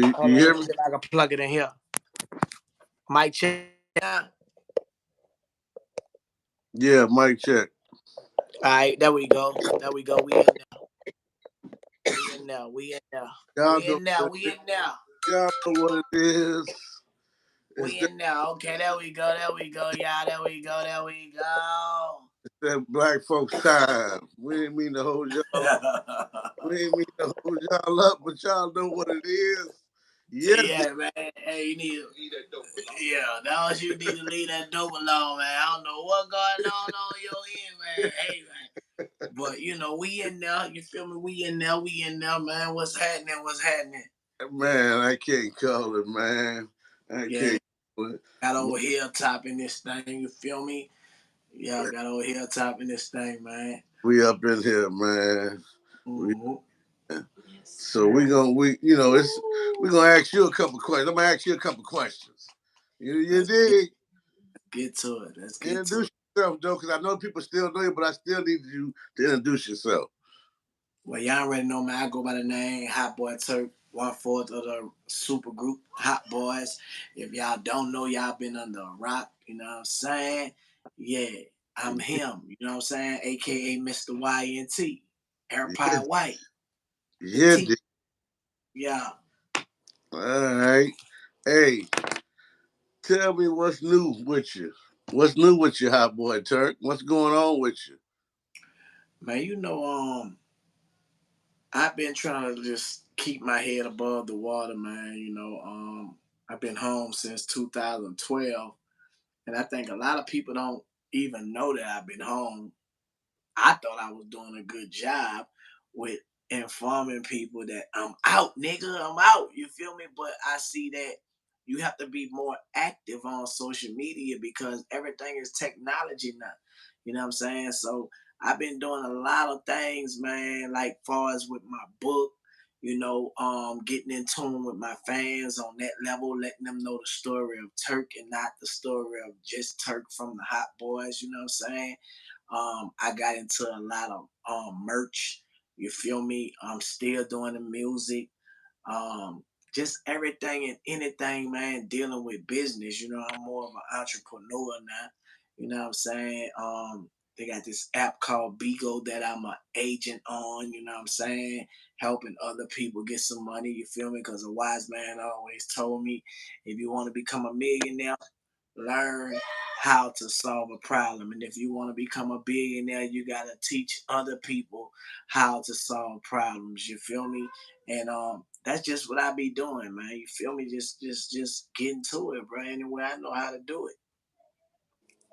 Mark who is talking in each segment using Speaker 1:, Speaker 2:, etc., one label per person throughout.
Speaker 1: Hold on, let me see if I can plug it in here. Mic check.
Speaker 2: Yeah, mic check.
Speaker 1: All right, there we go. We in now. We in now.
Speaker 2: Y'all
Speaker 1: We in now.
Speaker 2: Y'all know what it is.
Speaker 1: We in now. Okay, there we go. Y'all, there we go.
Speaker 2: It's that black folks time. We ain't mean to hold y'all up. But y'all know what it is.
Speaker 1: Yeah, man. Hey, you need that dope alone. Yeah, that's you need to leave that dope alone, man. I don't know what's going on your end, man. Hey, man. But, we in there. You feel me? We in there, man. What's happening?
Speaker 2: Man, I can't call it, man. I can't call it.
Speaker 1: Got over Hilltop in this thing, you feel me? Yeah, got over Hilltop in this thing, man.
Speaker 2: We up in here, man.
Speaker 1: Mm-hmm.
Speaker 2: So we're gonna ask you a couple questions. I'm gonna ask you a couple questions. You dig?
Speaker 1: Get to it. Let's get
Speaker 2: introduce yourself, though, because I know people still know you, but I still need you to introduce yourself.
Speaker 1: Well, y'all already know, man. I go by the name Hot Boy Turk, 1/4 of the super group Hot Boys. If y'all don't know, y'all been under a rock. You know what I'm saying? Yeah, I'm him. You know what I'm saying? AKA Mr. YNT, Air Pie White.
Speaker 2: Yeah.
Speaker 1: Yeah.
Speaker 2: All right. Hey, tell me what's new with you. What's new with you, Hot Boy Turk? What's going on with you?
Speaker 1: Man, I've been trying to just keep my head above the water, man. I've been home since 2012, and I think a lot of people don't even know that I've been home. I thought I was doing a good job with informing people that I'm out, nigga, I'm out. You feel me? But I see that you have to be more active on social media because everything is technology now. You know what I'm saying? So I've been doing a lot of things, man, like far as with my book, getting in tune with my fans on that level, letting them know the story of Turk and not the story of just Turk from the Hot Boys, you know what I'm saying? I got into a lot of merch. You feel me? I'm still doing the music. Just everything and anything, man, dealing with business. I'm more of an entrepreneur now. You know what I'm saying? They got this app called Beagle that I'm an agent on, you know what I'm saying? Helping other people get some money, you feel me? Because a wise man always told me, if you want to become a millionaire, learn how to solve a problem. And if you want to become a billionaire, you got to teach other people how to solve problems. You feel me? And that's just what I be doing, man. You feel me? Just getting to it, bro. Anyway, I know how to do it.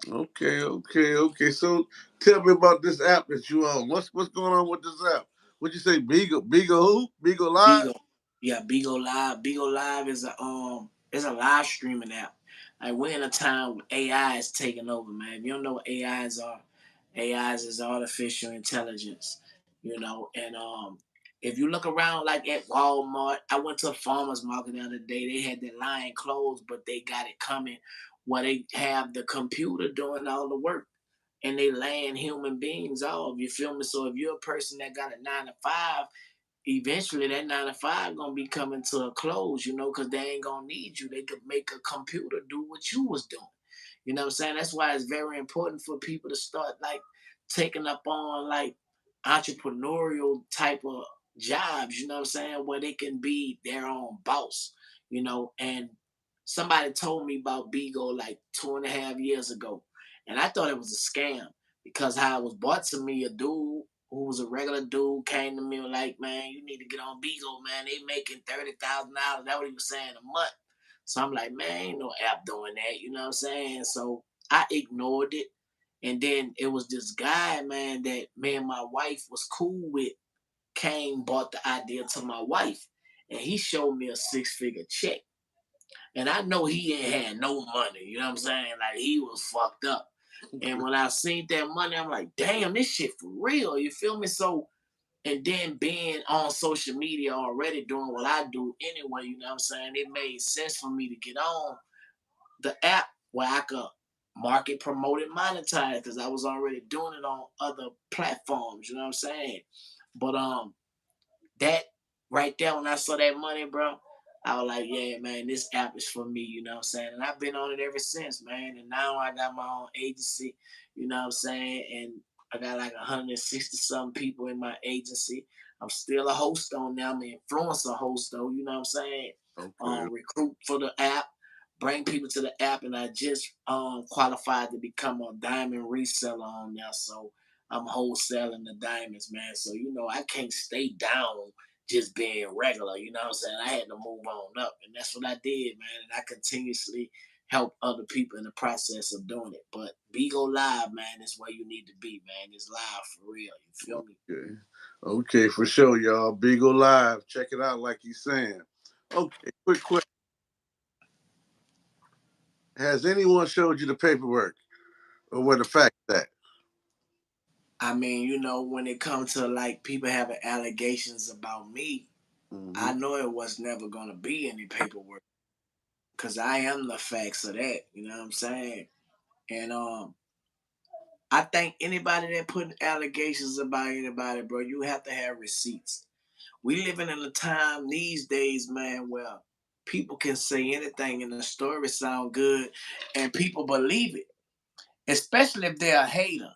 Speaker 2: Okay. So tell me about this app that you own. What's going on with this app? What'd you say? Beagle who? Beagle Live?
Speaker 1: Beagle. Yeah, Beagle Live. Beagle Live is a live streaming app. Like we're in a time when AI is taking over, man. If you don't know what AIs are, AIs is artificial intelligence, and if you look around like at Walmart, I went to a farmer's market the other day. They had their line closed, but they got it coming where they have the computer doing all the work and they laying human beings off. You feel me? So if you're a person that got a 9 to 5, eventually that 9 to 5 gonna be coming to a close, because they ain't gonna need you. They could make a computer do what you was doing. You know what I'm saying? That's why it's very important for people to start like taking up on like entrepreneurial type of jobs, you know what I'm saying, where they can be their own boss, and somebody told me about Beagle like 2.5 years ago. And I thought it was a scam because how it was bought to me, a dude who was a regular dude came to me and like, man, you need to get on Beagle, man. They making $30,000. That's what he was saying a month. So I'm like, man, ain't no app doing that. You know what I'm saying? So I ignored it. And then it was this guy, man, that me and my wife was cool with, bought the idea to my wife. And he showed me a 6-figure check. And I know he ain't had no money. You know what I'm saying? Like, he was fucked up. And when I seen that money, I'm like, damn, this shit for real. You feel me? So, and then being on social media already doing what I do anyway, you know what I'm saying? It made sense for me to get on the app where I could market, promote, and monetize because I was already doing it on other platforms, you know what I'm saying? But that right there, when I saw that money, bro, I was like, yeah, man, this app is for me, you know what I'm saying? And I've been on it ever since, man. And now I got my own agency, you know what I'm saying? And I got like 160 something people in my agency. I'm still a host on there. I'm an influencer host though, you know what I'm saying?
Speaker 2: Okay.
Speaker 1: Recruit for the app, bring people to the app, and I just qualified to become a diamond reseller on there. So I'm wholesaling the diamonds, man. So you know I can't stay down just being regular, you know what I'm saying? I had to move on up. And that's what I did, man. And I continuously help other people in the process of doing it. But Bigo Live, man, is where you need to be, man. It's live for real. You feel me?
Speaker 2: Okay. Okay, for sure, y'all. Beagle Live. Check it out like he's saying. Okay, quick question. Has anyone showed you the paperwork or where the facts at?
Speaker 1: I mean, you know, when it comes to like people having allegations about me,
Speaker 2: Mm-hmm.
Speaker 1: I know it was never gonna be any paperwork. Cause I am the facts of that. You know what I'm saying? And I think anybody that put allegations about anybody, bro, you have to have receipts. We living in a time these days, man, where people can say anything and the story sound good and people believe it. Especially if they're a hater.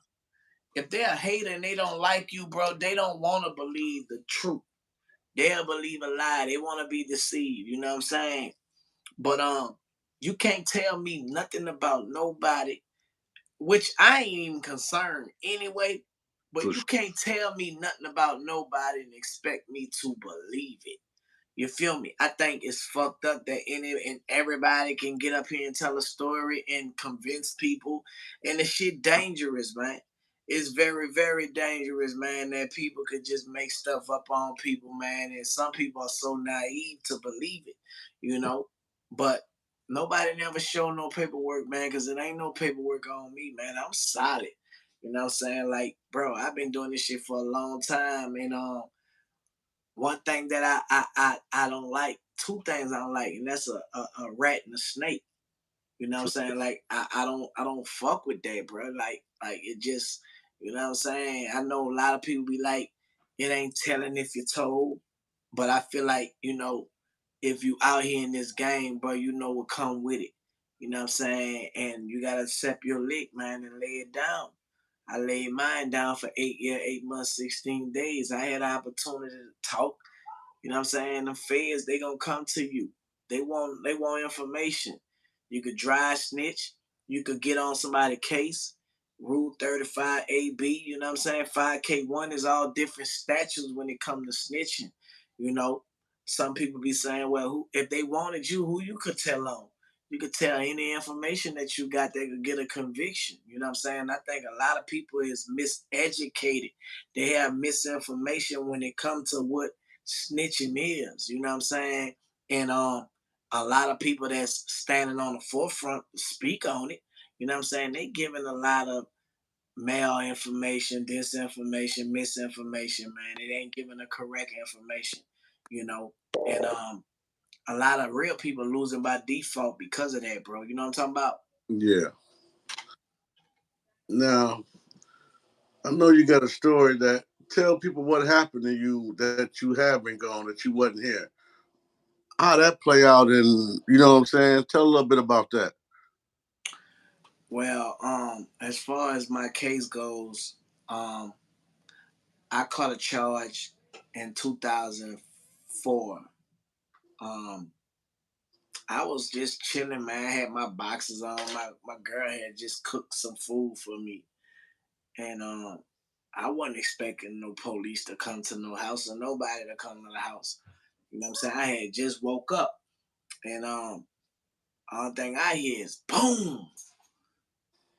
Speaker 1: If they're a hater and they don't like you, bro, they don't want to believe the truth. They'll believe a lie. They want to be deceived. You know what I'm saying? But you can't tell me nothing about nobody, which I ain't even concerned anyway. But
Speaker 2: For
Speaker 1: you
Speaker 2: sure.
Speaker 1: can't tell me nothing about nobody and expect me to believe it. You feel me? I think it's fucked up that any and everybody can get up here and tell a story and convince people, and the shit dangerous, man. It's very, very dangerous, man. That people could just make stuff up on people, man, and some people are so naive to believe it, you know. But nobody never show no paperwork, man, because it ain't no paperwork on me, man. I'm solid. You know what I'm saying? Like, bro, I've been doing this shit for a long time, and one thing that I don't like, two things I don't like, and that's a rat and a snake. You know what I'm saying? Like I don't fuck with that, bro. Like it just, you know what I'm saying? I know a lot of people be like, it ain't telling if you're told, but I feel like, you know, if you out here in this game, bro, you know what come with it. You know what I'm saying? And you gotta accept your lick, man, and lay it down. I laid mine down for 8 years, 8 months, 16 days. I had an opportunity to talk. You know what I'm saying? The feds, they gonna come to you. They want information. You could dry snitch. You could get on somebody's case. Rule 35 AB, you know what I'm saying? 5K1 is all different statutes when it comes to snitching. You know, some people be saying, well, who if they wanted you, who you could tell on? You could tell any information that you got that could get a conviction. You know what I'm saying? I think a lot of people is miseducated. They have misinformation when it comes to what snitching is, you know what I'm saying? And a lot of people that's standing on the forefront speak on it. You know what I'm saying? They giving a lot of mal information, disinformation, misinformation, man. It ain't giving the correct information, you know. And a lot of real people losing by default because of that, bro. You know what I'm talking about?
Speaker 2: Yeah. Now, I know you got a story that tell people what happened to you that you have been gone, that you wasn't here. How that play out, and you know what I'm saying? Tell a little bit about that.
Speaker 1: Well, as far as my case goes, um, I caught a charge in 2004. Um, I was just chilling, man. I had my boxes on. My girl had just cooked some food for me, and I wasn't expecting no police to come to no house or nobody to come to the house. You know what I'm saying? I had just woke up, and all thing I hear is boom.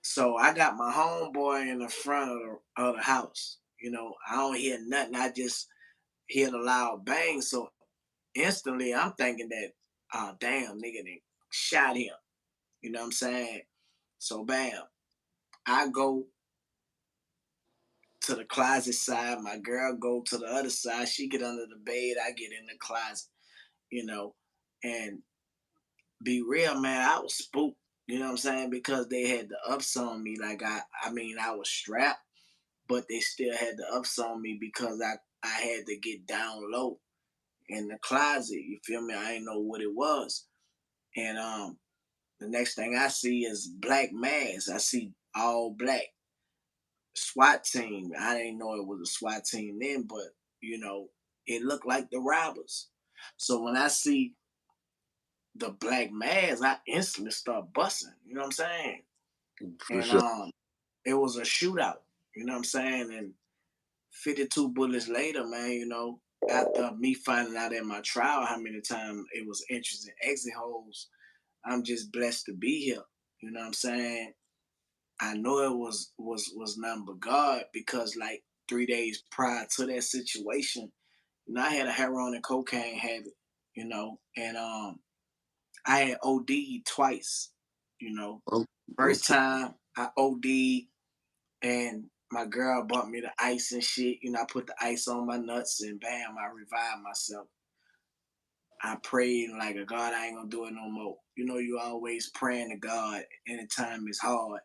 Speaker 1: So I got my homeboy in the front of the house. You know, I don't hear nothing. I just hear the loud bang. So instantly, I'm thinking that, oh damn, nigga, they shot him. You know what I'm saying? So bam, I go to the closet side. My girl go to the other side. She get under the bed. I get in the closet. You know, and be real, man. I was spooked. You know what I'm saying? Because they had the ups on me. Like I mean, I was strapped, but they still had the ups on me because I had to get down low. in the closet. You feel me? I didn't know what it was. And the next thing I see is black mass. I see all black SWAT team. I didn't know it was a SWAT team then, but you know, it looked like the robbers. So when I see the black mass, I instantly start busting. You know what I'm saying?
Speaker 2: For
Speaker 1: And
Speaker 2: sure.
Speaker 1: it was a shootout. You know what I'm saying? And 52 bullets later, man, you know, after me finding out in my trial how many times it was entries and exit holes, I'm just blessed to be here. You know what I'm saying? I know it was nothing but God because like 3 days prior to that situation, you know, I had a heroin and cocaine habit, you know, and I had OD'd twice, you know.
Speaker 2: Oh,
Speaker 1: First
Speaker 2: okay.
Speaker 1: time I OD'd and my girl bought me the ice and shit. You know, I put the ice on my nuts and bam, I revived myself. I prayed like a God, I ain't gonna do it no more. You know, you always praying to God anytime it's hard.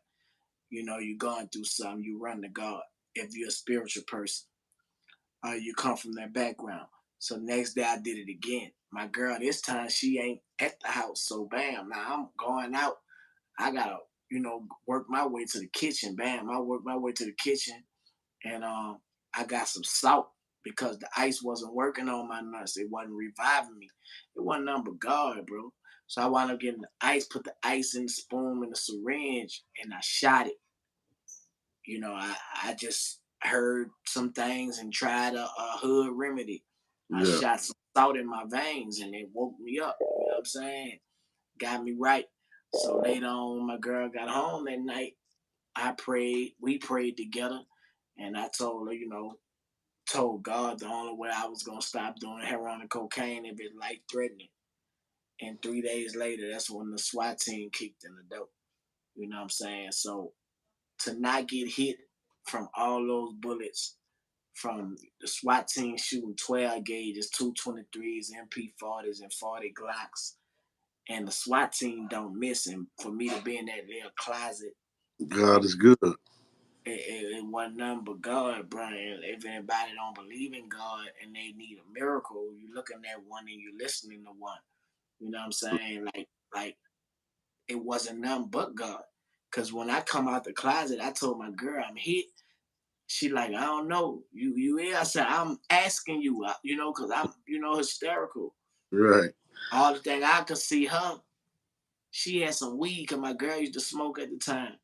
Speaker 1: You know, you're going through something, you run to God. If you're a spiritual person, you come from that background. So next day I did it again. My girl, this time she ain't at the house. So bam, now I'm going out. I gotta, you know, work my way to the kitchen. Bam, I work my way to the kitchen and I got some salt because the ice wasn't working on my nuts. It wasn't reviving me. It wasn't nothing but God, bro. So I wound up getting the ice, put the ice in the spoon in the syringe, and I shot it. You know, I just heard some things and tried a hood remedy. I
Speaker 2: Yeah.
Speaker 1: shot some salt in my veins and it woke me up. You know what I'm saying? Got me right. So later on, when my girl got home that night, I prayed. We prayed together, and I told her, you know, told God the only way I was gonna stop doing heroin and cocaine if it's life threatening. And 3 days later, that's when the SWAT team kicked in the door. You know what I'm saying? So to not get hit from all those bullets from the SWAT team shooting 12 gauges, 223s, MP40s, and 40 Glocks, and the SWAT team don't miss. And for me to be in that little closet,
Speaker 2: God is good.
Speaker 1: it wasn't nothing but God, Brian. If anybody don't believe in God and they need a miracle, you looking at one and you listening to one. You know what I'm saying? Like it wasn't nothing but God. Cause when I come out the closet, I told my girl I'm hit. She like, I don't know. You here? I said, I'm asking you, you know, cause I'm, you know, hysterical.
Speaker 2: Right.
Speaker 1: All the thing I could see her, she had some weed cause my girl used to smoke at the time.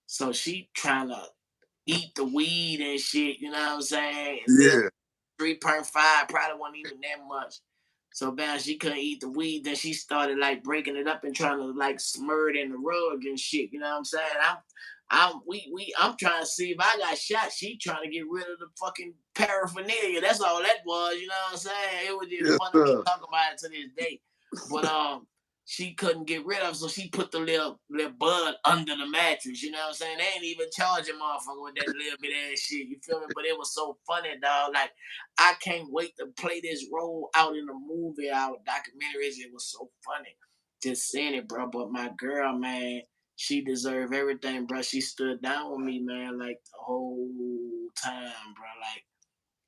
Speaker 1: So she trying to eat the weed and shit, you know what I'm saying? Little
Speaker 2: Yeah.
Speaker 1: 3.5 probably wasn't even that much. So bad she couldn't eat the weed. Then she started like breaking it up and trying to like smur it in the rug and shit. You know what I'm saying? I'm trying to see if I got shot. She trying to get rid of the fucking paraphernalia. That's all that was. You know what I'm saying? It was just
Speaker 2: Yes,
Speaker 1: fun to me
Speaker 2: sir.
Speaker 1: talk about it to this day. But she couldn't get rid of it, so she put the little bud under the mattress. You know what I'm saying? They ain't even charging motherfucker with that little bit of ass shit. You feel me? But it was so funny, dog. Like I can't wait to play this role out in the movie, our documentaries. It was so funny just seeing it, bro. But my girl, man, she deserved everything, bro. She stood down with me, man, like the whole time, bro. Like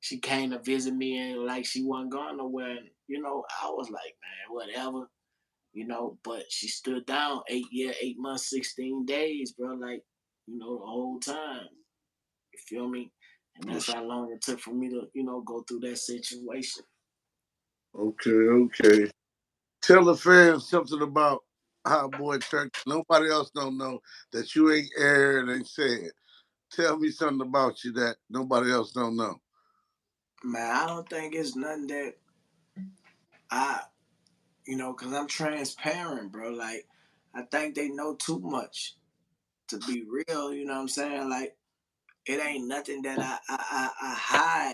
Speaker 1: she came to visit me and like she wasn't going nowhere. And, you know, I was like, man, whatever, you know. But she stood down 8 months, 16 days, bro. Like, you know, the whole time. You feel me? And that's how long it took for me to, you know, go through that situation.
Speaker 2: Okay, okay. Tell the fans something about Hot Boy Turk. Nobody else don't know that you ain't aired and said. Tell me something about you that nobody else don't know.
Speaker 1: Man, I don't think it's nothing that I, you know, cause I'm transparent, bro. Like, I think they know too much to be real. You know what I'm saying? Like, it ain't nothing that I hide.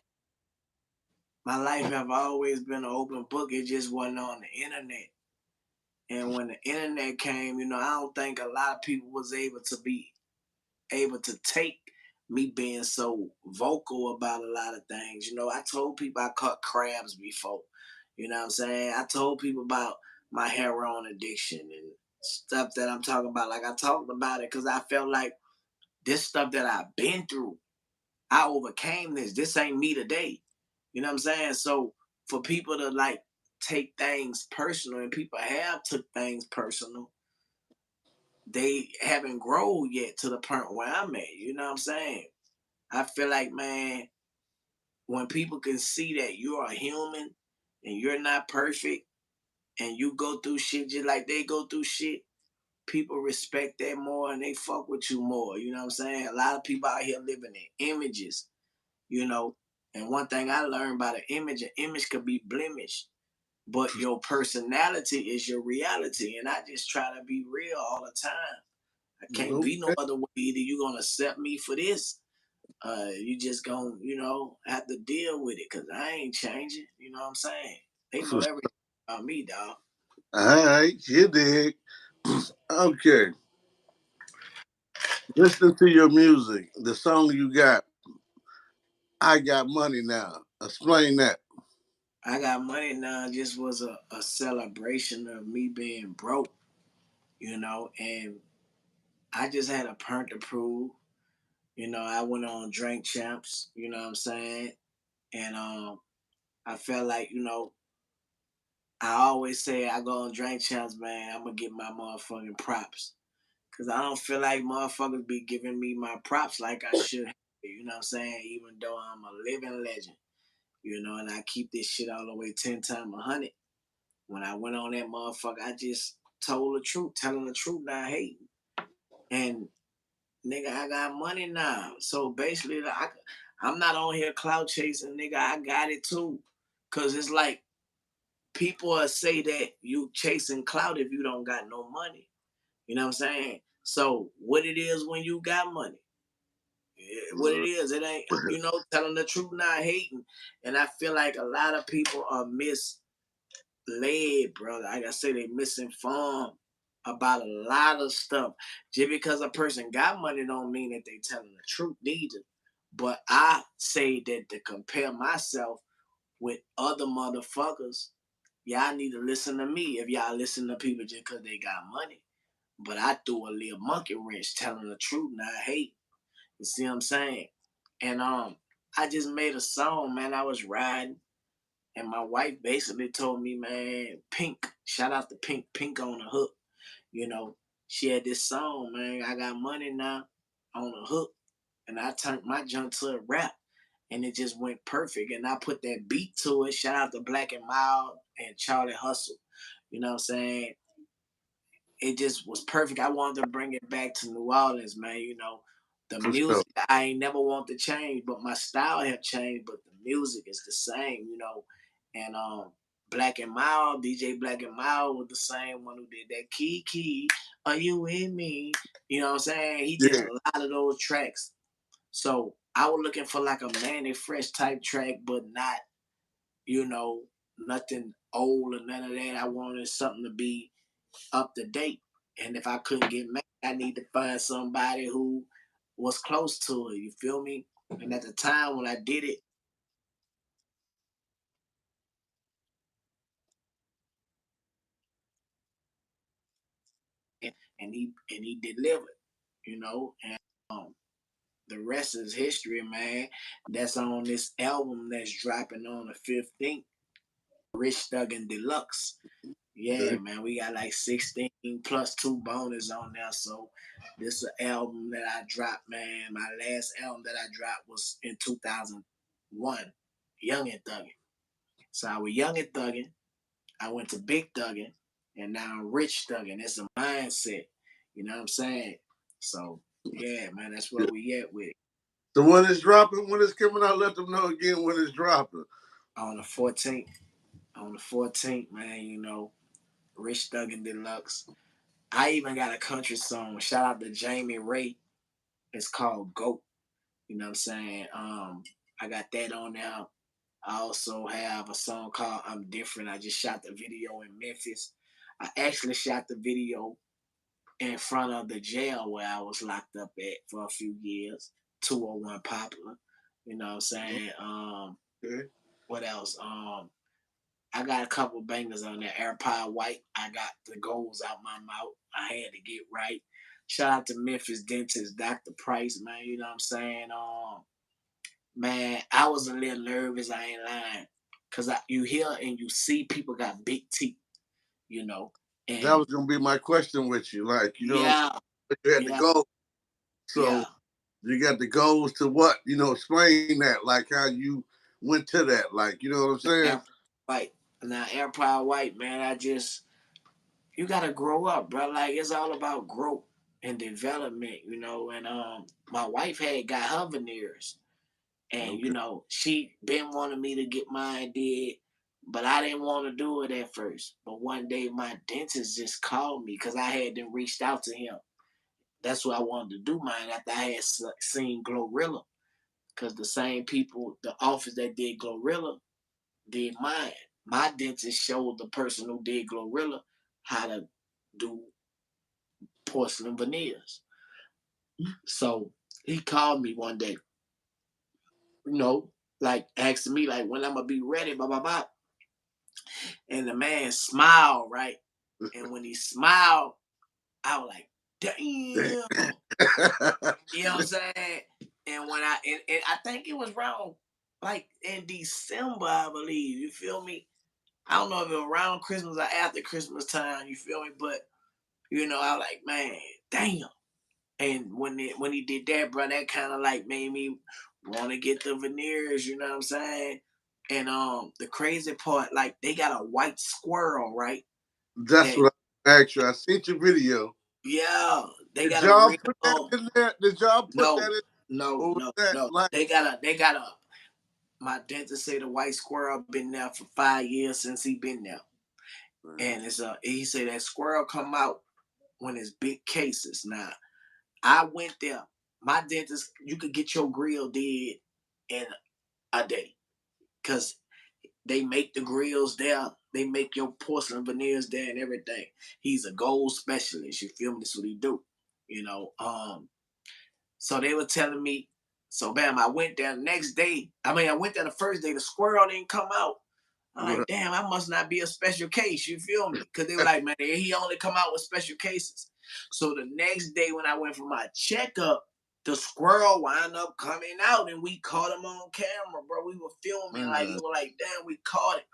Speaker 1: My life have always been an open book. It just wasn't on the internet. And when the internet came, you know, I don't think a lot of people was able to take me being so vocal about a lot of things. You know, I told people I caught crabs before. You know what I'm saying? I told people about my heroin addiction and stuff that I'm talking about. Like I talked about it because I felt like this stuff that I've been through, I overcame this. This ain't me today. You know what I'm saying? So for people to like take things personal, and people have took things personal, they haven't grown yet to the point where I'm at. You know what I'm saying? I feel like, man, when people can see that you are human and you're not perfect and you go through shit just like they go through shit, people respect that more and they fuck with you more. You know what I'm saying? A lot of people out here living in images, you know. And one thing I learned about an image could be blemished, but your personality is your reality. And I just try to be real all the time. I can't be no
Speaker 2: Okay.
Speaker 1: other way. Either you gonna accept me for this, you just gonna, have to deal with it because I ain't changing. You know what I'm saying? They know
Speaker 2: For,
Speaker 1: everything about me, dog.
Speaker 2: all right, you dig. Okay. Listen to your music. The song you got, I Got Money Now. Explain that.
Speaker 1: I got money now just was a celebration of me being broke, and I just had a point to prove. I went on Drink Champs, you know what I'm saying? And I felt like, I always say I go on Drink Champs, man, I'm gonna get my motherfucking props. Cause I don't feel like motherfuckers be giving me my props like I should have, you know what I'm saying? Even though I'm a living legend, and I keep this shit all the way 10 times 100. When I went on that motherfucker, I just told the truth, telling the truth, not hating. And nigga, I got money now. So basically, I'm not on here clout chasing, nigga. I got it too. Cause it's like people will say that you chasing clout if you don't got no money. You know what I'm saying? So what it is when you got money? What it is, it ain't, telling the truth, not hating. And I feel like a lot of people are misled, brother. Like I say, they misinformed about a lot of stuff. Just because a person got money don't mean that they telling the truth neither. But I say that to compare myself with other motherfuckers, y'all need to listen to me if y'all listen to people just because they got money. But I threw a little monkey wrench telling the truth, not hate. You see what I'm saying? And I just made a song, man. I was riding, and my wife basically told me, man, Pink, shout out to Pink, Pink on the hook. You know, she had this song, man, I got money now on the hook. And I turned my junk to a rap. And it just went perfect. And I put that beat to it. Shout out to Black and Mild and Charlie Hustle. You know what I'm saying? It just was perfect. I wanted to bring it back to New Orleans, man. The
Speaker 2: For sure.
Speaker 1: music I ain't never want to change, but my style have changed, but the music is the same. And Black and Mild, DJ Black and Mild was the same one who did that Key, are you with me? You know what I'm saying? He did a
Speaker 2: Yeah.
Speaker 1: lot of those tracks. So I was looking for like a Manny Fresh type track, but not, you know, nothing old or none of that. I wanted something to be up to date. And if I couldn't get mad, I need to find somebody who was close to it. You feel me? And at the time when I did it, and he delivered, and um, the rest is history, man. That's on this album that's dropping on the 15th, Rich Thuggin Deluxe. Yeah,
Speaker 2: Okay.
Speaker 1: man, we got like 16 plus 2 bonus on there. So this is an album that I dropped, man. My last album that I dropped was in 2001, Young and Thuggin. So I was Young and Thuggin. I went to Big Thuggin, and now I'm Rich Thuggin. It's a mindset. You know what I'm saying? So yeah, man, that's where
Speaker 2: Yeah.
Speaker 1: we at with it.
Speaker 2: So when it's dropping, when it's coming out, let them know again when it's dropping.
Speaker 1: On the 14th. On the 14th, man, Rich Thuggin Deluxe. I even got a country song. Shout out to Jamie Ray. It's called Goat. You know what I'm saying? I got that on there. I also have a song called I'm Different. I just shot the video in Memphis. I actually shot the video in front of the jail where I was locked up at for a few years. 201 Popular. You know what I'm saying?
Speaker 2: Okay.
Speaker 1: What else? I got a couple bangers on there. AirPod White. I got the goals out my mouth. I had to get right. Shout out to Memphis dentist, Dr. Price, man. You know what I'm saying? Man, I was a little nervous. I ain't lying. Cause you hear and you see people got big teeth, you know,
Speaker 2: That
Speaker 1: and
Speaker 2: was gonna be my question with you. Like, you know,
Speaker 1: yeah,
Speaker 2: you had to
Speaker 1: yeah,
Speaker 2: go. So
Speaker 1: yeah.
Speaker 2: you got the goals to what? You know, explain that, like how you went to that. Like, you know what I'm saying?
Speaker 1: Air White. Now Empire White, man, you gotta grow up, bro. Like it's all about growth and development, you know. And my wife had got her veneers, and
Speaker 2: Okay.
Speaker 1: she been wanting me to get mine did, but I didn't want to do it at first. But one day my dentist just called me because I had then reached out to him. That's what I wanted to do mine after I had seen Glorilla, because the same people, the office that did Glorilla, did mine. My dentist showed the person who did Glorilla how to do porcelain veneers. So he called me one day, you know, like asking me like when I'm gonna be ready, blah blah blah. And the man smiled, right? And when he smiled, I was like, damn. You know what I'm saying? And when and I think it was around like in December, I believe. You feel me? I don't know if it was around Christmas or after Christmas time, you feel me? But I was like, man, damn. And when he did that, bro, that kind of like made me want to get the veneers. You know what I'm saying? And the crazy part, like they got a white squirrel, right?
Speaker 2: That's
Speaker 1: That
Speaker 2: what I asked you. I seen your video.
Speaker 1: yeah, they
Speaker 2: Did
Speaker 1: got a
Speaker 2: y'all
Speaker 1: real
Speaker 2: put that in there? Did y'all put that
Speaker 1: no,
Speaker 2: in?
Speaker 1: no,
Speaker 2: Or was
Speaker 1: no,
Speaker 2: that
Speaker 1: no.
Speaker 2: like,
Speaker 1: They got a. My dentist say the white squirrel been there for 5 years since he been there, and he say that squirrel come out when it's big cases. Now I went there. My dentist, you could get your grill did in a day because they make the grills there. They make your porcelain veneers there and everything. He's a gold specialist. You feel me? That's what he do. You know. So they were telling me. So bam, I went there the next day. I went there the first day. The squirrel didn't come out. I'm like, damn, I must not be a special case. You feel me? Because they were like, man, he only come out with special cases. So the next day when I went for my checkup, the squirrel wound up coming out and we caught him on camera, bro. We were filming like
Speaker 2: man,
Speaker 1: it was like, damn, we caught it.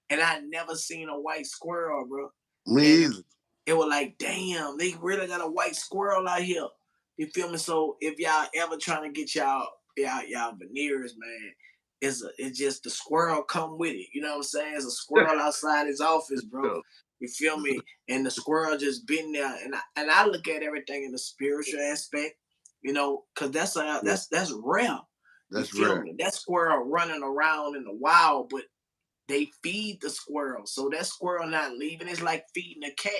Speaker 1: And I never seen a white squirrel, bro.
Speaker 2: me
Speaker 1: And
Speaker 2: either.
Speaker 1: it was like, damn, they really got a white squirrel out here. You feel me? So if y'all ever trying to get y'all veneers, man, it's just the squirrel come with it. You know what I'm saying? It's a squirrel outside his office, bro. You feel me? And the squirrel just been there, and I look at everything in the spiritual aspect, because
Speaker 2: Yeah,
Speaker 1: that's rare. You
Speaker 2: that's
Speaker 1: feel
Speaker 2: rare.
Speaker 1: me? That squirrel running around in the wild, but they feed the squirrel, so that squirrel not leaving. It's like feeding a cat.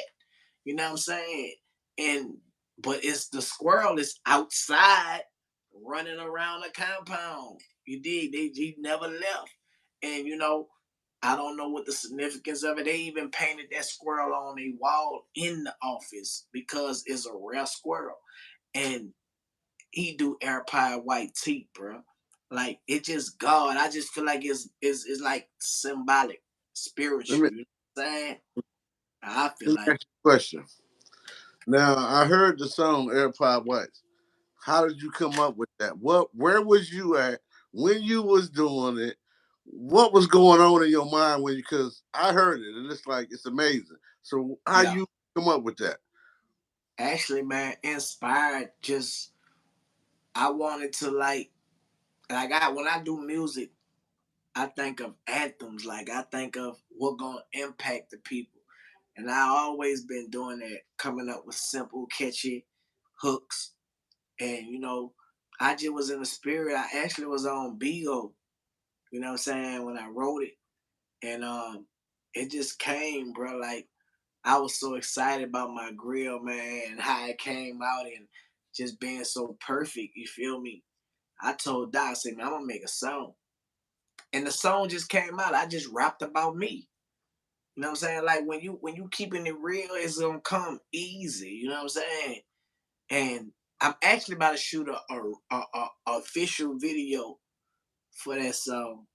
Speaker 1: You know what I'm saying? And but it's the squirrel is outside running around the compound. You dig? He never left. And I don't know what the significance of it. They even painted that squirrel on a wall in the office because it's a rare squirrel. And he do air pie white teeth, bro. Like it just God. I just feel like it's like symbolic,
Speaker 2: Let me,
Speaker 1: spiritual. You know what I'm saying? I feel
Speaker 2: let me
Speaker 1: like
Speaker 2: ask you a question. Now, I heard the song AirPod Whites. How did you come up with that? Where was you at when you was doing it? What was going on in your mind when you? Because I heard it and it's like it's amazing. So how
Speaker 1: yeah.
Speaker 2: you come up with that?
Speaker 1: Actually, man, inspired. Just I wanted to like I when I do music, I think of anthems. Like I think of what gonna impact the people, and I always been doing that, coming up with simple, catchy hooks. And I just was in the spirit. I actually was on Bigo. You know what I'm saying when I wrote it, and it just came, bro. Like I was so excited about my grill, man, and how it came out and just being so perfect. You feel me? I told Doc, I said, man, I'm gonna make a song. And the song just came out. I just rapped about me. You know what I'm saying? Like when you keeping it real, it's gonna come easy. You know what I'm saying? And I'm actually about to shoot a official video for that song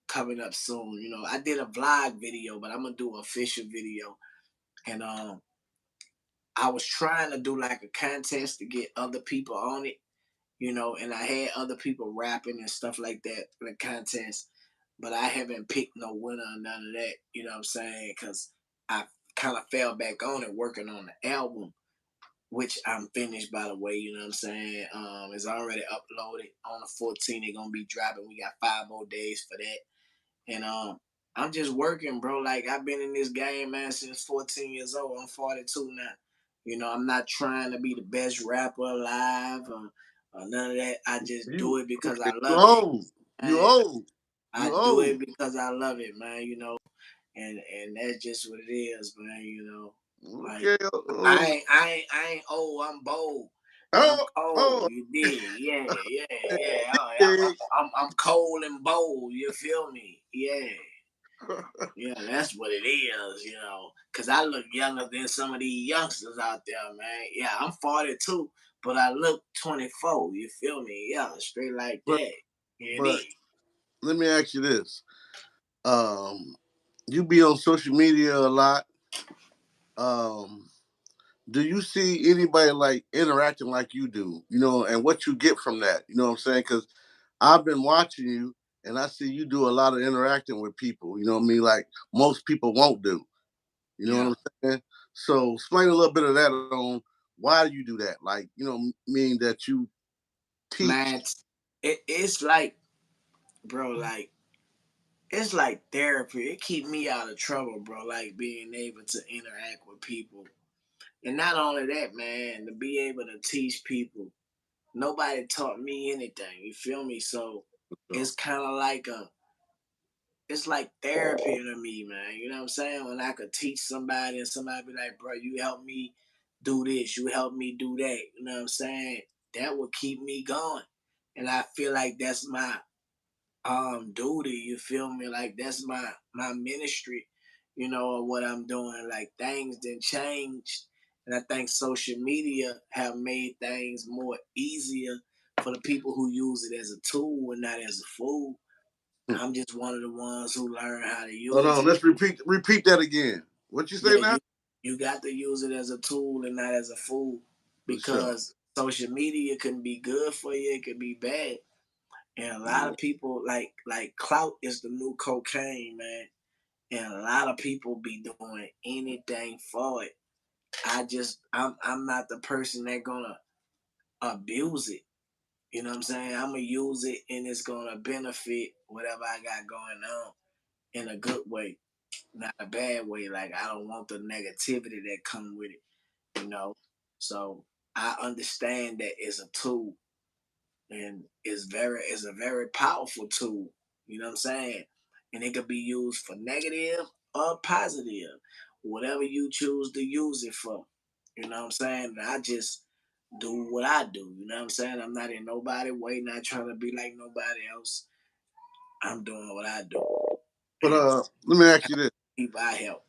Speaker 1: coming up soon. I did a vlog video, but I'm gonna do an official video. And I was trying to do like a contest to get other people on it, and I had other people rapping and stuff like that for the contest. but I haven't picked no winner or none of that. You know what I'm saying? Because I kind of fell back on it working on the album, which I'm finished by the way. You know what I'm saying? It's already uploaded on the 14th. They're gonna be dropping. We got 5 more days for that. And I'm just working, bro. Like I've been in this game, man, since 14 years old. I'm 42 now. You know, I'm not trying to be the best rapper alive or none of that. I just do
Speaker 2: You
Speaker 1: it because I
Speaker 2: you
Speaker 1: love it.
Speaker 2: old. You
Speaker 1: And
Speaker 2: old.
Speaker 1: I
Speaker 2: You
Speaker 1: do
Speaker 2: old.
Speaker 1: it because I love it, man. You know, and that's just what it is, man. You know, like
Speaker 2: Okay.
Speaker 1: I ain't old. I'm bold. And I'm
Speaker 2: Oh,
Speaker 1: cold,
Speaker 2: oh,
Speaker 1: you dig? Yeah, yeah, yeah. Oh, yeah,
Speaker 2: okay.
Speaker 1: I'm cold and bold. You feel me? Yeah. Yeah, that's what it is, you know. Cause I look younger than some of these youngsters out there, man. Yeah, I'm 42, but I look 24. You feel me? Yeah, straight like
Speaker 2: but
Speaker 1: that. It
Speaker 2: but
Speaker 1: is.
Speaker 2: let me ask you this. Um, you be on social media a lot. Um, do you see anybody like interacting like you do? You know, and what you get from that? You know what I'm saying? Because I've been watching you, and I see you do a lot of interacting with people. You know what I mean? Like most people won't do. You know what
Speaker 1: Yeah,
Speaker 2: I'm saying? So explain a little bit of that on why do you do that? Like, you know, mean that you teach.
Speaker 1: man. It's like, bro, like it's like therapy. It keep me out of trouble, bro. Like being able to interact with people, and not only that, man, to be able to teach people. Nobody taught me anything. You feel me? So
Speaker 2: So,
Speaker 1: it's kind of like it's like therapy to me, man. You know what I'm saying? When I could teach somebody and somebody be like, bro, you help me do this, you help me do that. You know what I'm saying? That would keep me going. And I feel like that's my duty, you feel me? Like that's my ministry, you know, of what I'm doing. Like things didn't change. And I think social media have made things more easier for the people who use it as a tool and not as a fool.
Speaker 2: hmm.
Speaker 1: I'm just one of the ones who learn how to
Speaker 2: Hold
Speaker 1: use
Speaker 2: on,
Speaker 1: it.
Speaker 2: let's repeat that again. What you say
Speaker 1: Yeah,
Speaker 2: now?
Speaker 1: you got to use it as a tool and not as a fool
Speaker 2: For sure.
Speaker 1: because social media can be good for you, it can be bad. And a lot
Speaker 2: Yeah.
Speaker 1: of people like clout is the new cocaine, man. And a lot of people be doing anything for it. I'm not the person that gonna abuse it. You know what I'm saying? I'm gonna use it and it's gonna benefit whatever I got going on in a good way, not a bad way. Like I don't want the negativity that come with it, you know. So I understand that it's a tool and it's a very powerful tool. You know what I'm saying? And it could be used for negative or positive, whatever you choose to use it for. You know what I'm saying? And I just do what I do. You know what I'm saying? I'm not in nobody way, not trying to be like nobody else. I'm doing what I do,
Speaker 2: But
Speaker 1: and
Speaker 2: let me ask you this:
Speaker 1: people I help.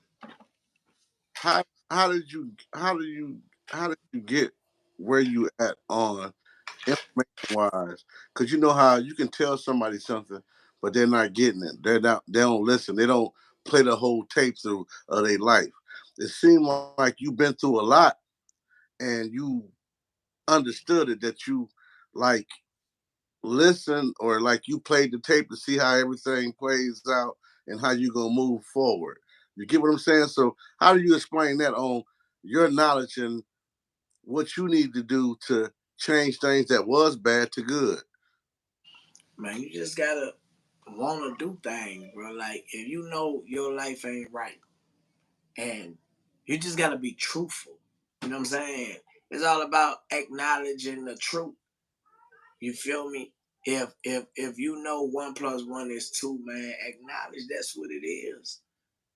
Speaker 2: how how did you how do you how did you get where you at on information wise? Because you know how you can tell somebody something, but they're not getting it. They don't listen. They don't play the whole tape through of their life. It seemed like you've been through a lot, and you understood it. That you like listen or like you played the tape to see how everything plays out and how you gonna move forward. You get what I'm saying? So how do you explain that on your knowledge and what you need to do to change things that was bad to good?
Speaker 1: Man, you just gotta want to do things, bro. Like if you know your life ain't right, and you just gotta be truthful. You know what I'm saying? It's all about acknowledging the truth. You feel me? If you know 1 plus 1 is 2, man, acknowledge that's what it is.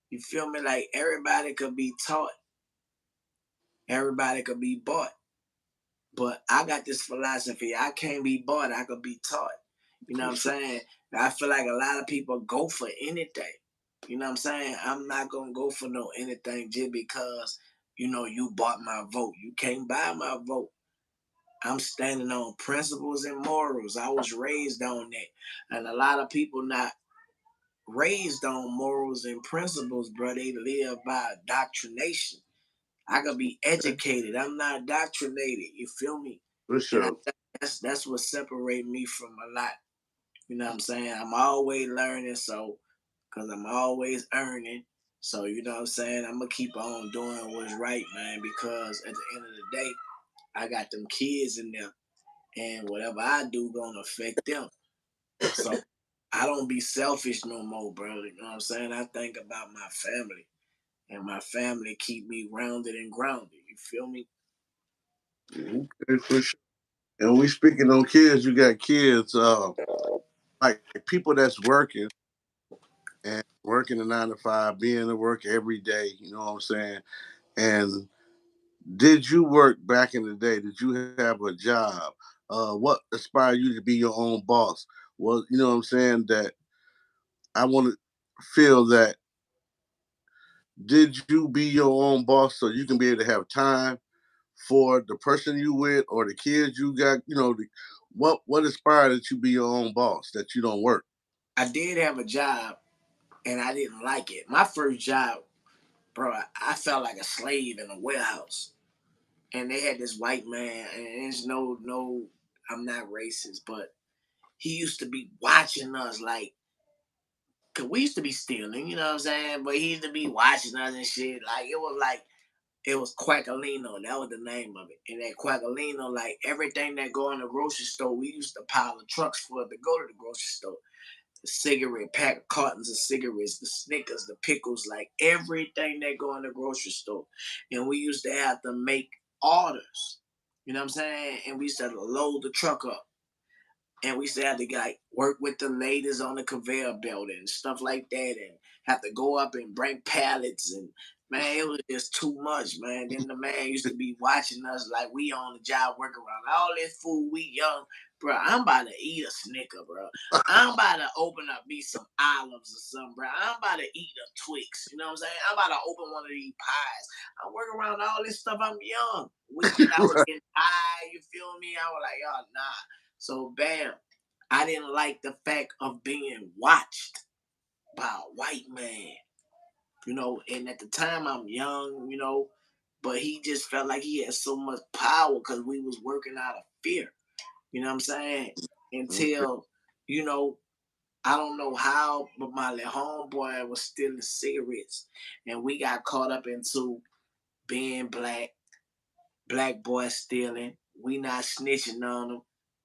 Speaker 1: You feel me? Like everybody could be taught, everybody could be bought. But I got this philosophy. I can't be bought, I could be taught. You know what
Speaker 2: For
Speaker 1: I'm
Speaker 2: sure.
Speaker 1: saying? I feel like a lot of people go for anything. You know what I'm saying? I'm not gonna go for no anything just because, you bought my vote. You can't buy my vote. I'm standing on principles and morals. I was raised on that. And a lot of people not raised on morals and principles, bro. They live by indoctrination. I could be educated. I'm not indoctrinated. You feel me?
Speaker 2: For
Speaker 1: And
Speaker 2: sure.
Speaker 1: that's what separates me from a lot. You know what I'm saying? I'm always learning, so because I'm always earning. So you know what I'm saying? I'm gonna keep on doing what's right, man. Because at the end of the day, I got them kids in there, and whatever I do gonna affect them. So I don't be selfish no more, bro. You know what I'm saying? I think about my family, and my family keep me rounded and grounded. You feel me?
Speaker 2: Okay, for sure. And we speaking on kids, you got kids, like people that's working and working a 9 to 5, being at work every day. You know what I'm saying? And did you work back in the day? Did you have a job? What inspired you to be your own boss? Well, you know what I'm saying? That I want to feel that did you be your own boss so you can be able to have time for the person you with or the kids you got? What inspired that you be your own boss, that you don't work?
Speaker 1: I did have a job, and I didn't like it. My first job, bro, I felt like a slave in a warehouse. And they had this white man, and it's no, I'm not racist, but he used to be watching us like, cause we used to be stealing, you know what I'm saying? But he used to be watching us and shit. Like it was Quackalino, that was the name of it. And that Quackalino, like everything that go in the grocery store, we used to pile the trucks for it to go to the grocery store. The cigarette pack, cartons of cigarettes, the Snickers, the pickles, like everything that go in the grocery store. And we used to have to make orders. You know what I'm saying? And we used to have to load the truck up. And we used to have to like work with the ladies on the conveyor belt and stuff like that, and have to go up and bring pallets, and man, it was just too much, man. Then the man used to be watching us like we on the job working around all this food. We young, bro. I'm about to eat a Snicker, bro. I'm about to open up me some olives or something, bro. I'm about to eat a Twix. You know what I'm saying? I'm about to open one of these pies. I'm working around all this stuff. I'm young. I was
Speaker 2: Right.
Speaker 1: getting high. You feel me? I was like, oh nah. So bam, I didn't like the fact of being watched by a white man, you know. And at the time, I'm young, you know, but he just felt like he had so much power because we was working out of fear. You know what I'm saying?
Speaker 2: Okay.
Speaker 1: Until, you know, I don't know how, but my little homeboy was stealing cigarettes, and we got caught up into being black boy stealing. We not snitching on them.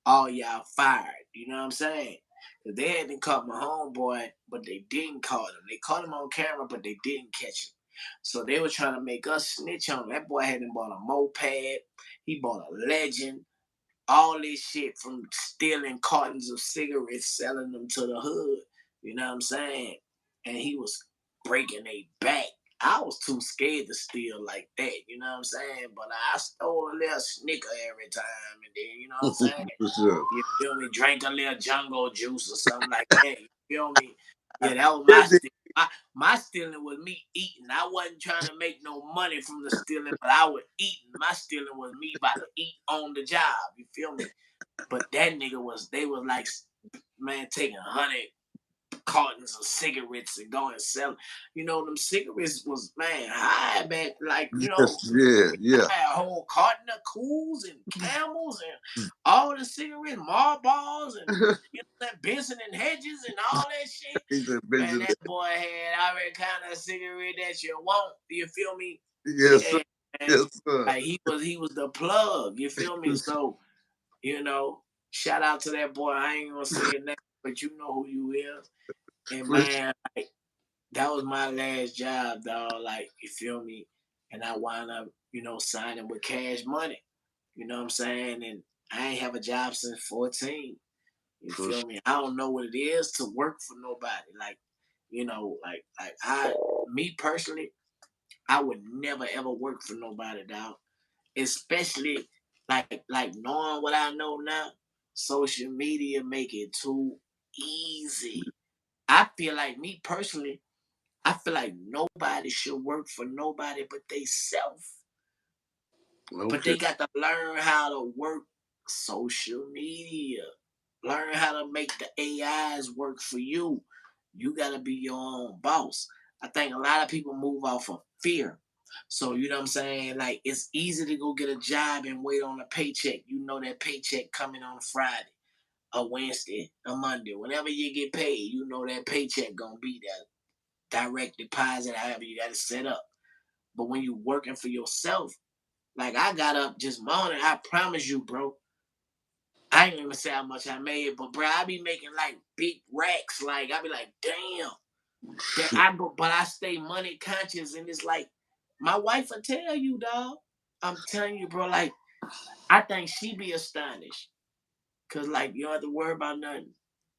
Speaker 1: All y'all fired. You know what I'm saying? 'Cause they hadn't caught my homeboy, but they didn't caught him. They caught him on camera, but they didn't catch him. So they were trying to make us snitch on him. That boy hadn't bought a moped. He bought a Legend. All this shit from stealing cartons of cigarettes, selling them to the hood. You know what I'm saying? And he was breaking a back. I was too scared to steal like that. You know what I'm saying? But I stole a little Snicker every time, and then you know what I'm saying?
Speaker 2: For sure.
Speaker 1: You feel me? Drank a little jungle juice or something like that. You feel me? Yeah, that was
Speaker 2: Yeah,
Speaker 1: my stealing. My stealing was me eating. I wasn't trying to make no money from the stealing, but I was eating. My stealing was me about to eat on the job. You feel me? But that nigga they was like, man, taking 100 cartons of cigarettes and going and selling. You know, them cigarettes was, man, high back, like, you know,
Speaker 2: yes, yeah, yeah.
Speaker 1: I had a whole carton of Cools and Camels and all the cigarettes, Marlboros and, you know, that Benson and Hedges and all that shit.
Speaker 2: He's a
Speaker 1: Man,
Speaker 2: Benjamin.
Speaker 1: that boy had every kind of cigarette that you want. You feel me?
Speaker 2: Yes, sir.
Speaker 1: Yeah, man.
Speaker 2: Yes, sir.
Speaker 1: Like he was the plug. You feel me? So, you know, shout out to that boy. I ain't gonna say his name, but you know who you is. And
Speaker 2: For
Speaker 1: man, like, that was my last job, dog. Like, you feel me? And I wound up, you know, signing with Cash Money. You know what I'm saying? And I ain't have a job since 14. You
Speaker 2: for
Speaker 1: feel me? I don't know what it is to work for nobody. Like, you know, like me personally, I would never ever work for nobody, dog. Especially like knowing what I know now. Social media make it too easy. I feel like me personally, I feel like nobody should work for nobody but they self. But
Speaker 2: okay.
Speaker 1: they got to learn how to work social media. Learn how to make the AIs work for you. You got to be your own boss. I think a lot of people move off of fear. So, you know what I'm saying? Like, it's easy to go get a job and wait on a paycheck. You know that paycheck coming on Friday. a Wednesday, a Monday. Whenever you get paid, you know that paycheck gonna be that direct deposit, however you gotta set up. But when you working for yourself, like I got up just morning, I promise you, bro. I ain't even say how much I made, but bro, I be making like big racks. Like I be like, damn. That but I stay money conscious, and it's like my wife will tell you, dog. I'm telling you, bro. Like I think she be astonished, cause like you don't have to worry about nothing.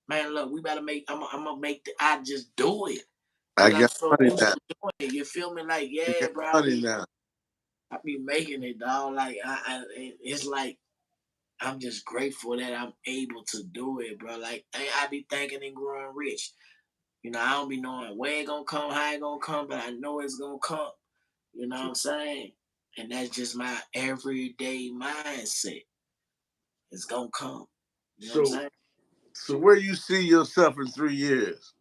Speaker 1: Man, look, we better make. I'm gonna make. I just do it,
Speaker 2: I
Speaker 1: cause I'm
Speaker 2: got
Speaker 1: so
Speaker 2: money
Speaker 1: used
Speaker 2: now.
Speaker 1: to doing it. You feel me? Like
Speaker 2: You
Speaker 1: yeah,
Speaker 2: got
Speaker 1: bro.
Speaker 2: money now.
Speaker 1: I be making it, dog. Like it's like I'm just grateful that I'm able to do it, bro. Like I be thinking and growing rich. You know, I don't be knowing where it gonna come, how it gonna come, but I know it's gonna come. You know what I'm saying? And that's just my everyday mindset. It's gonna come. You know what I'm
Speaker 2: So,
Speaker 1: saying?
Speaker 2: so where you see yourself in 3 years?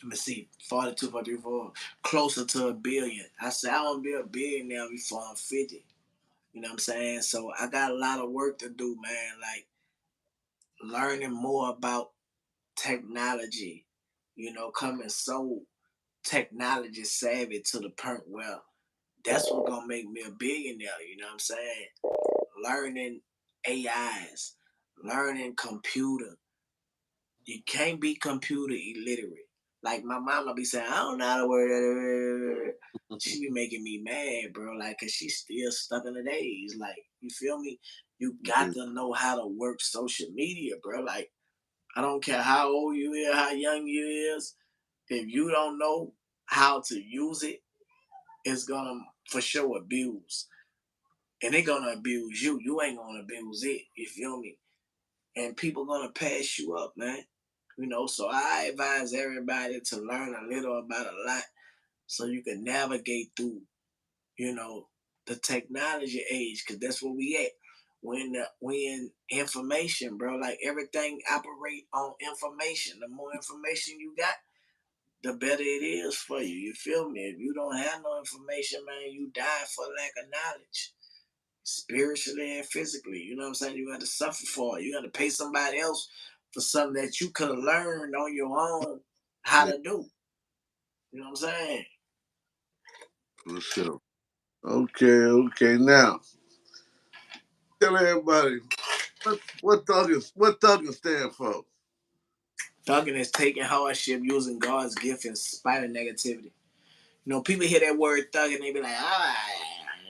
Speaker 1: Let me see, 42, 44, closer to a billion. I said I want to be a billionaire before I'm 50. You know what I'm saying? So I got a lot of work to do, man. Like learning more about technology. You know, coming so technology savvy to the point where that's what gonna make me a billionaire. You know what I'm saying? Learning AIs, learning computer. You can't be computer illiterate. Like my mama be saying, I don't know how to work. She be making me mad, bro. Like, cause she's still stuck in the days. Like, you feel me? You got to know how to work social media, bro. Like, I don't care how old you is, how young you is. If you don't know how to use it, it's gonna for sure abuse. And they gonna abuse you. You ain't gonna abuse it. You feel me? And people gonna pass you up, man. You know, so I advise everybody to learn a little about a lot so you can navigate through, you know, the technology age, because that's where we at. We in information, bro. Like everything operate on information. The more information you got, the better it is for you. You feel me? If you don't have no information, man, you die for lack of knowledge. Spiritually and physically. You know what I'm saying? You got to suffer for it. You got to pay somebody else for something that you could have learned on your own how
Speaker 2: Yeah,
Speaker 1: to do. You know what I'm saying?
Speaker 2: for sure. Okay, okay. Now, tell everybody what thugging stand for.
Speaker 1: Thugging is taking hardship using God's gift in spite of negativity. You know, people hear that word thugging, they be like, ah,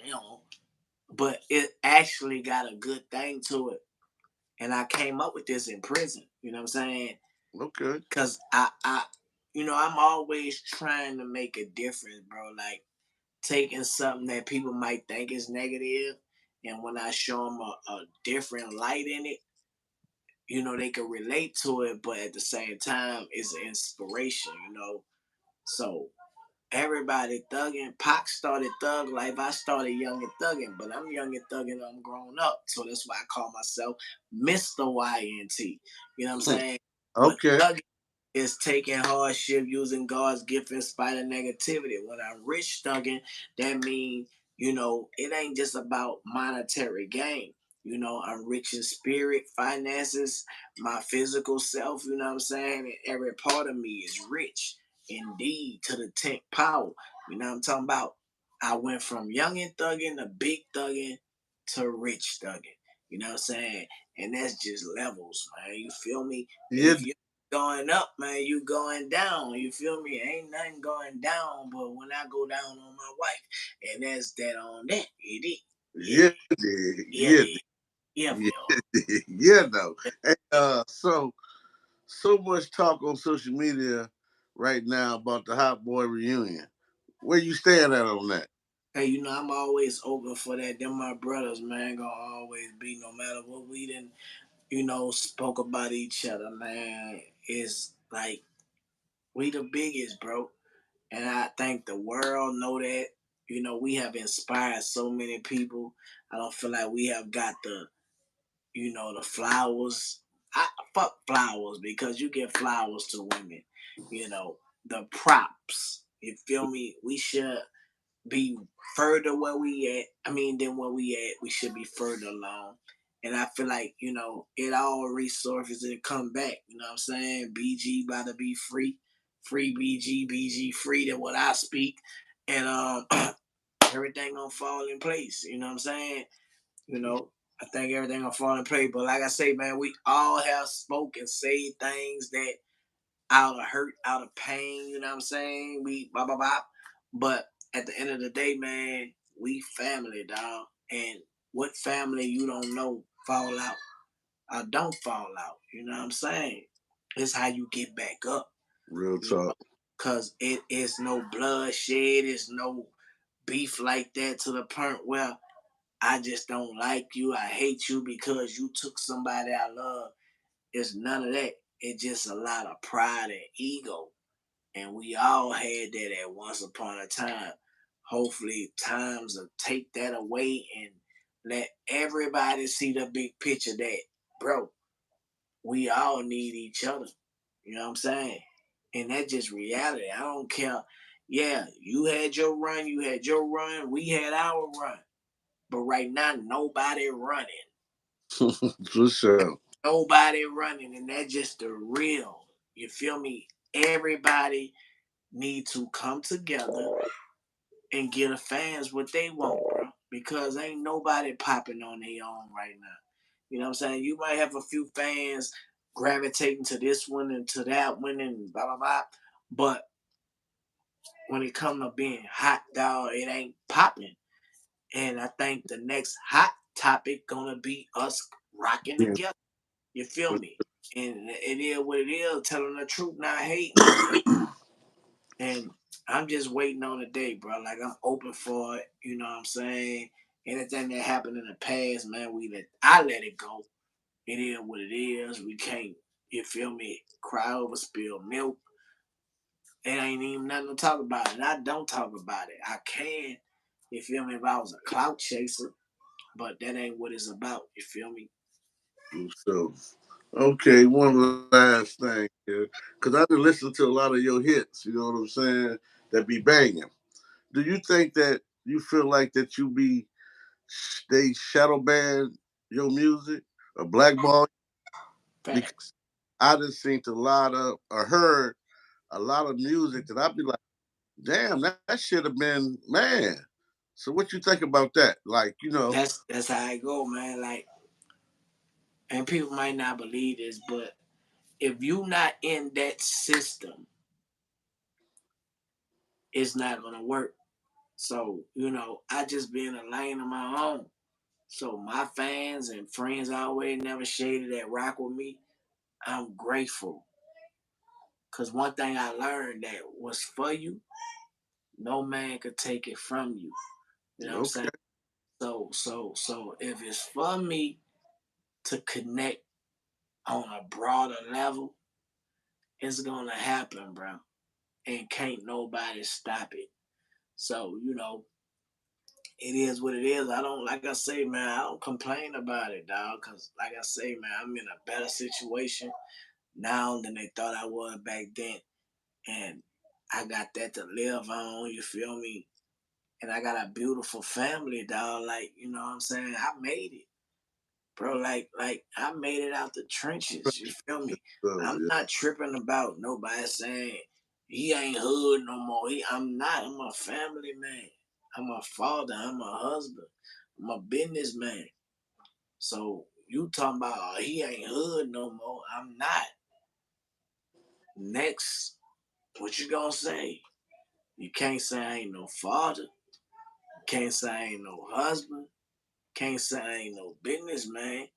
Speaker 1: you know, but it actually got a good thing to it. And I came up with this in prison. You know what I'm saying?
Speaker 2: Okay.
Speaker 1: Cause I'm always trying to make a difference, bro. Like taking something that people might think is negative, and when I show them a different light in it, they can relate to it, but at the same time, it's an inspiration, So everybody thugging. Pac started thug life. I started young and thugging, but I'm young and thugging. I'm grown up, so that's why I call myself Mr. YNT. You know what I'm saying? But
Speaker 2: Okay.
Speaker 1: thugging is taking hardship using God's gift in spite of negativity. When I'm rich thugging, that means, it ain't just about monetary gain. I'm rich in spirit, finances, my physical self, you know what I'm saying? And every part of me is rich indeed to the 10th power. You know what I'm talking about? I went from young and thugging to big thugging to rich thugging. You know what I'm saying? And that's just levels, man. You feel me?
Speaker 2: Yeah,
Speaker 1: If you going up, man, you going down. You feel me? Ain't nothing going down, but when I go down on my wife, and that's that on that. It is. Yeah,
Speaker 2: yeah,
Speaker 1: yeah,
Speaker 2: yeah,
Speaker 1: yeah,
Speaker 2: yeah,
Speaker 1: yo.
Speaker 2: yeah. No. And, so much talk on social media right now about the Hot Boy reunion. Where you stand at on that?
Speaker 1: Hey, I'm always open for that. Them my brothers, man, gonna always be no matter what we didn't, spoke about each other, man. It's like we the biggest, bro. And I think the world know that. We have inspired so many people. I don't feel like we have got the flowers. I fuck flowers because you give flowers to women. The props. You feel me? We should be further where we at. I mean, than where we at. We should be further along. And I feel like, it all resurfaces and come back. You know what I'm saying? BG about to be free. Free BG, BG free to what I speak. And everything gonna fall in place. You know what I'm saying? You know, I think everything gonna fall in place. But like I say, man, we all have spoken, say things that out of hurt, out of pain, you know what I'm saying? We blah blah blah. But at the end of the day, man, we family, dog. And what family you don't know fall out or don't fall out. You know what I'm saying? It's how you get back up.
Speaker 2: Real
Speaker 1: You know?
Speaker 2: talk.
Speaker 1: Cause it is no bloodshed, it's no beef like that to the point where I just don't like you, I hate you because you took somebody I love. It's none of that. It's just a lot of pride and ego. And we all had that at once upon a time. Hopefully, times will take that away and let everybody see the big picture that, bro, we all need each other. You know what I'm saying? And that's just reality. I don't care. Yeah, you had your run, we had our run. But right now, nobody running.
Speaker 2: For sure.
Speaker 1: Nobody running, and that's just the real. You feel me? Everybody need to come together and get the fans what they want, bro. Because ain't nobody popping on their own right now. You know what I'm saying? You might have a few fans gravitating to this one and to that one and blah blah blah. But when it comes to being hot, dog, it ain't popping. And I think the next hot topic gonna be us rocking
Speaker 2: Yeah.
Speaker 1: together. You feel me? And it is what it is, telling the truth, not hating, you feel me? And I'm just waiting on the day, bro. Like I'm open for it. You know what I'm saying? Anything that happened in the past, man, I let it go. It is what it is. We can't, you feel me, cry over spilled milk. It ain't even nothing to talk about. And I don't talk about it. I can, you feel me, if I was a clout chaser, but that ain't what it's about. You feel me?
Speaker 2: So, okay, one last thing here, because I done listened to a lot of your hits. You know what I'm saying? That be banging. Do you think that you feel like that you be they shadow ban your music or blackball? Because
Speaker 1: Facts.
Speaker 2: I just seen a lot of or heard a lot of music that I'd be like, damn, that should have been man. So what you think about that? Like,
Speaker 1: That's how I go, man. Like, and people might not believe this, but if you not in that system, it's not gonna work. So, I just be in a lane of my own. So my fans and friends always never shaded that rock with me. I'm grateful. Cause one thing I learned that was for you, no man could take it from you. You know what I'm saying?
Speaker 2: okay,
Speaker 1: So if it's for me to connect on a broader level, it's gonna happen, bro. And can't nobody stop it. So, it is what it is. I don't, like I say, man, I don't complain about it, dog. Cause like I say, man, I'm in a better situation now than they thought I was back then. And I got that to live on, you feel me? And I got a beautiful family, dog. Like, you know what I'm saying? I made it. Bro, like I made it out the trenches, you feel me?
Speaker 2: so
Speaker 1: I'm
Speaker 2: yeah,
Speaker 1: not tripping about nobody saying he ain't hood no more. I'm not. I'm a family man. I'm a father. I'm a husband. I'm a businessman. So you talking about he ain't hood no more. I'm not. Next, what you gonna say? You can't say I ain't no father. Can't say I ain't no husband. Can't say I ain't no businessman.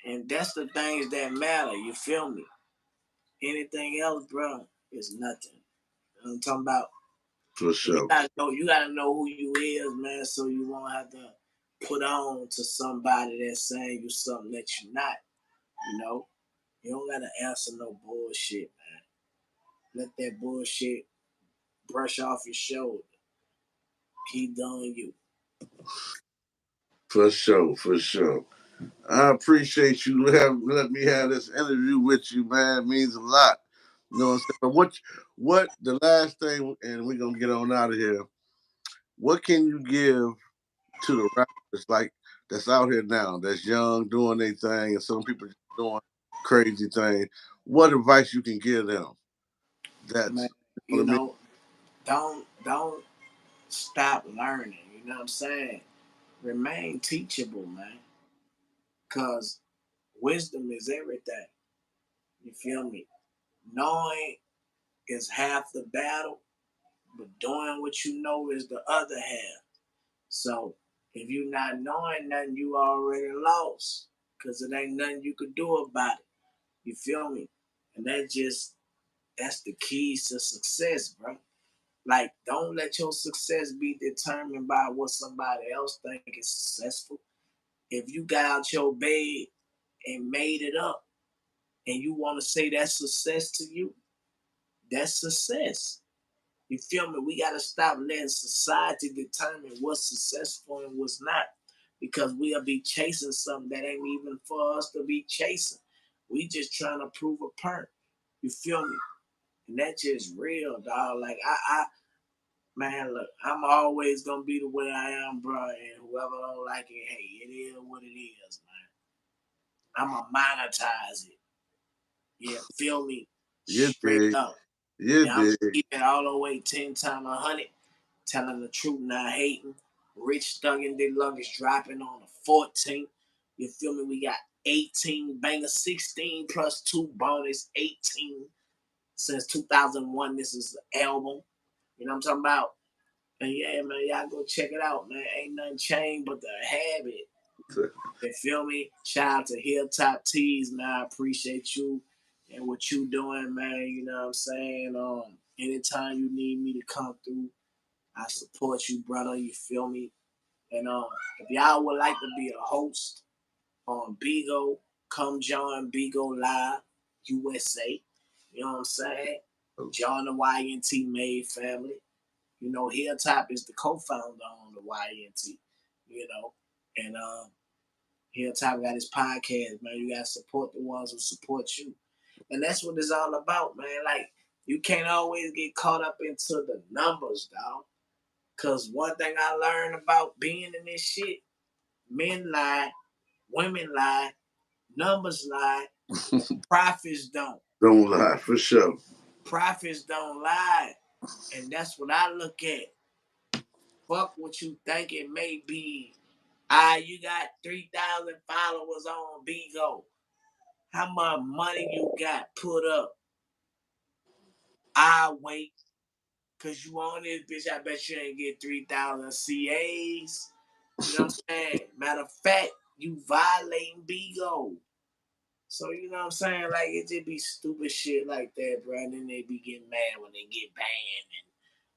Speaker 1: And that's the things that matter. You feel me? Anything else, bro, is nothing. I'm talking about.
Speaker 2: for
Speaker 1: You
Speaker 2: sure,
Speaker 1: gotta know. You gotta know who you is, man. So you won't have to put on to somebody that's saying you something that you're not. You know. You don't gotta answer no bullshit, man. Let that bullshit brush off your shoulder. Keep doing you.
Speaker 2: for sure, for sure. I appreciate you let me have this interview with you, man. It means a lot. You know what I'm saying? But what the last thing, and we're gonna get on out of here. What can you give to the rappers, like that's out here now, that's young, doing their thing, and some people just doing crazy things, what advice you can give them?
Speaker 1: Man,
Speaker 2: That's what
Speaker 1: you
Speaker 2: I mean.
Speaker 1: know, don't stop learning. You know what I'm saying? Remain teachable, man. Cause wisdom is everything. You feel me? Knowing is half the battle, but doing what you know is the other half. So if you're not knowing nothing, you already lost. Cause it ain't nothing you could do about it. You feel me? And that's the keys to success, bro. Like, don't let your success be determined by what somebody else think is successful. If you got out your bed and made it up, and you want to say that's success to you, that's success. You feel me? We got to stop letting society determine what's successful and what's not, because we'll be chasing something that ain't even for us to be chasing. We just trying to prove a point. You feel me? And that's just real, dog. Like, man, look, I'm always gonna be the way I am, bro. And whoever don't like it, hey, it is what it is, man. I'ma monetize it. Yeah, feel me?
Speaker 2: You
Speaker 1: Straight
Speaker 2: dig,
Speaker 1: up.
Speaker 2: you
Speaker 1: And I'm
Speaker 2: dig.
Speaker 1: keep it all the way 10 times 100, telling the truth, not hating. Rich Thuggin Deluxe is dropping on the 14th. You feel me? We got 18 banger, 16 plus 2 bonus, 18 since 2001. This is the album. You know what I'm talking about? And yeah, man, y'all go check it out, man. Ain't nothing changed but the habit. You feel me? Shout out to Hilltop Tees, man. I appreciate you and what you doing, man. You know what I'm saying? Anytime you need me to come through, I support you, brother. You feel me? And if y'all would like to be a host on Bigo, come join Beagle Live USA. You know what I'm saying? Join the YNT Made family. You know, Hilltop is the co-founder on the YNT. You know, and Hilltop got his podcast, man. You gotta support the ones who support you. And that's what it's all about, man. Like, you can't always get caught up into the numbers, dog. Cause one thing I learned about being in this shit, men lie, women lie, numbers lie, profits don't.
Speaker 2: Don't lie for sure.
Speaker 1: Profits don't lie. And that's what I look at. Fuck what you think it may be. You got 3,000 followers on Bigo. How much money you got put up? I wait. Cause you on this bitch, I bet you ain't get 3,000 CAs. You know what I'm saying? Matter of fact, you violating Bigo. So you know what I'm saying? Like, it just be stupid shit like that, bro. And then they be getting mad when they get banned. And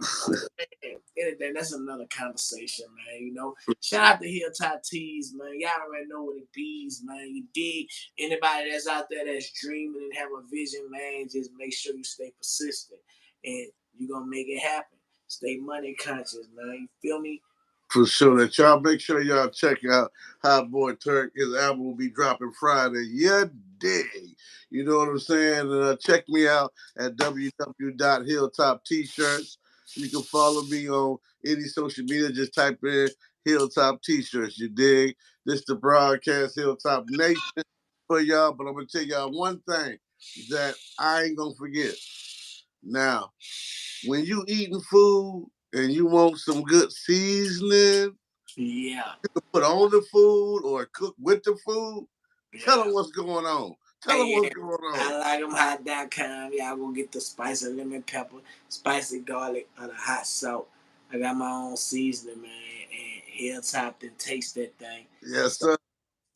Speaker 1: you know what I'm saying? Anything, that's another conversation, man. You know, shout out to Hilltop Tees, man. Y'all already know what it bees, man. You dig? Anybody that's out there that's dreaming and have a vision, man, just make sure you stay persistent and you're gonna make it happen. Stay money conscious, man. You feel me?
Speaker 2: For sure. That y'all make sure y'all check out Hot Boy Turk. His album will be dropping Friday. Yeah, dig. You know what I'm saying? Check me out at www.hilltopteeshirts. You can follow me on any social media. Just type in Hilltop T-shirts. You dig? This the broadcast Hilltop Nation for y'all. But I'm gonna tell y'all one thing that I ain't gonna forget. Now, when you eating food and you want some good seasoning,
Speaker 1: Yeah,
Speaker 2: put on the food or cook with the food, tell
Speaker 1: yeah.
Speaker 2: them what's going on. Tell them
Speaker 1: Hey,
Speaker 2: what's
Speaker 1: yeah.
Speaker 2: going on.
Speaker 1: I like them hot.com. Y'all go get the spicy lemon pepper, spicy garlic, or the hot salt. I got my own seasoning, man, and Hilltop didn't taste that thing.
Speaker 2: Yes,
Speaker 1: So
Speaker 2: sir.
Speaker 1: I'm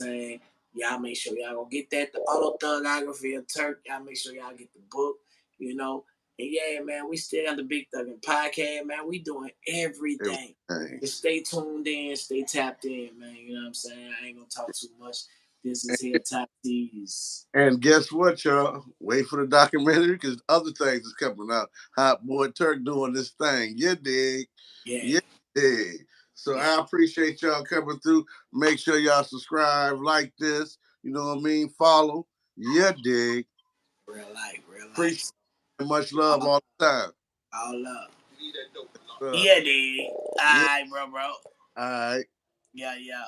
Speaker 1: saying, y'all make sure y'all go get that. The autobiography of Turk. Y'all make sure y'all get the book, you know. And yeah, man, we still got the Big Thuggin podcast, man. We doing everything.
Speaker 2: Everything.
Speaker 1: Just stay tuned in, stay tapped in, man. You know what I'm saying? I ain't gonna talk too much. This is Hilltop Tees.
Speaker 2: And guess what, y'all? Wait for the documentary because other things is coming out. Hot Boy Turk doing this thing. You dig?
Speaker 1: Yeah,
Speaker 2: You dig? So
Speaker 1: yeah.
Speaker 2: I appreciate y'all coming through. Make sure y'all subscribe, like this. You know what I mean? Follow. You dig?
Speaker 1: Real life, real
Speaker 2: Appreciate
Speaker 1: life.
Speaker 2: it. Much love
Speaker 1: All,
Speaker 2: all the time.
Speaker 1: all up.
Speaker 2: Uh,
Speaker 1: Yeah, dude. All
Speaker 2: yeah.
Speaker 1: right, bro.
Speaker 2: All right.
Speaker 1: Yeah, yeah.